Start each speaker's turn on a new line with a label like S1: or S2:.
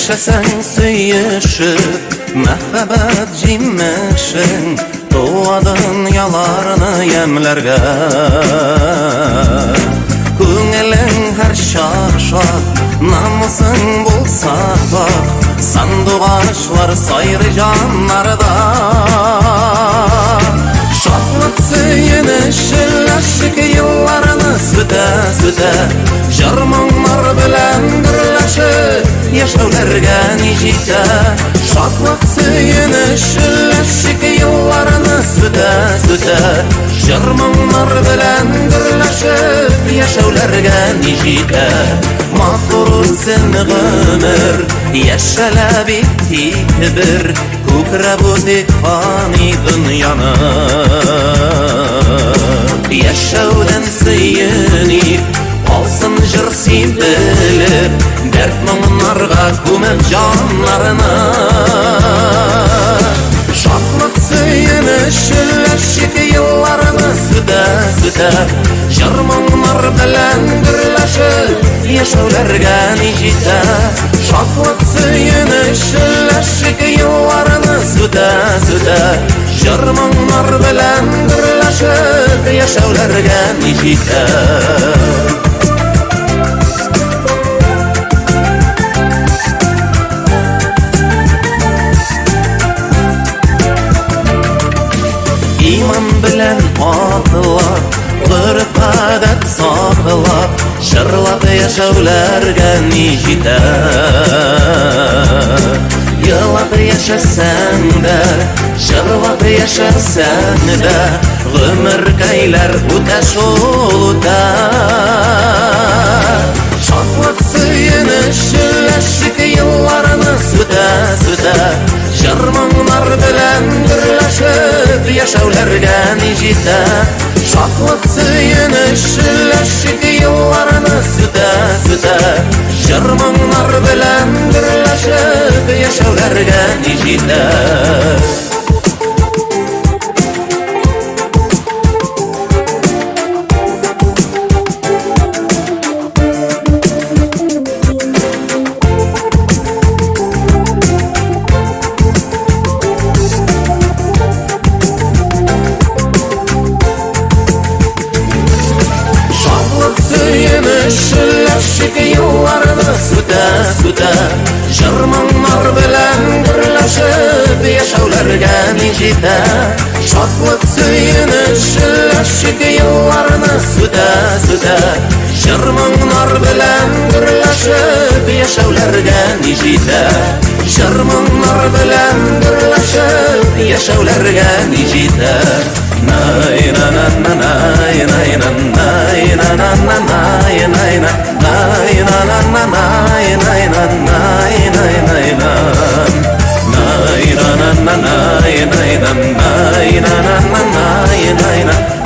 S1: Yaşasan söyüşüp Məhəbbət cimməşin Doğadın yalarını yemlerge Күңелің her şaşat Namusın bulsa bak Sandıgaşlar sayrı canlarda Şadlık söyünüş Laşık yıllarını süte Jarmonlar bilen birleşip Yaşavlarga nicite Şadlık söyünüş Laşık yıllarını süte Jarmonlar bilen birleşip Yaşavlarga nicite Mahvursun ömür Yaşala bitti bir Kukra bu dikfani dünyanı Yaşavdan söyünip Alsın jırsi bilip Dert mağınlarga kumep canlarına Şadlık söyünüş Laşık yıllarını süte Jarmonlar bilen birleşip Yaşavlarga nicite Şadlık söyünüş Laşık yıllarını süte Jarmonlar bilen birleşip Yaşavlarga nicite İman bilen atılak Gırıp adet sakılak Şırlap yaşavlarga nicite Yılap yaşasan da Şırlap yaşasan da Gümür kaylar utaş oluta Şadlık söyünüş Laşık yıllarını süte Jarmonlar bilen birleşip Yaşavlarga nicite Şadlık söyünüş Laşık yıllarını süte Jarmonlar bilen birleşip Yaşavlarga nicite Laşık yıllarını süte Jarmonlar bilen birleşip Yaşavlarga nicite Şadlık söyünüş Laşık yıllarını süte Jarmonlar bilen birleşip Yaşavlarga nicite Jarmonlar bilen birleşip Yaşavlarga nicite Nay na na na nay nay na nay na na na nay nay na nay na na na nay nay na nay nay nay na nay na na na nay nay na nay na na na nay nay na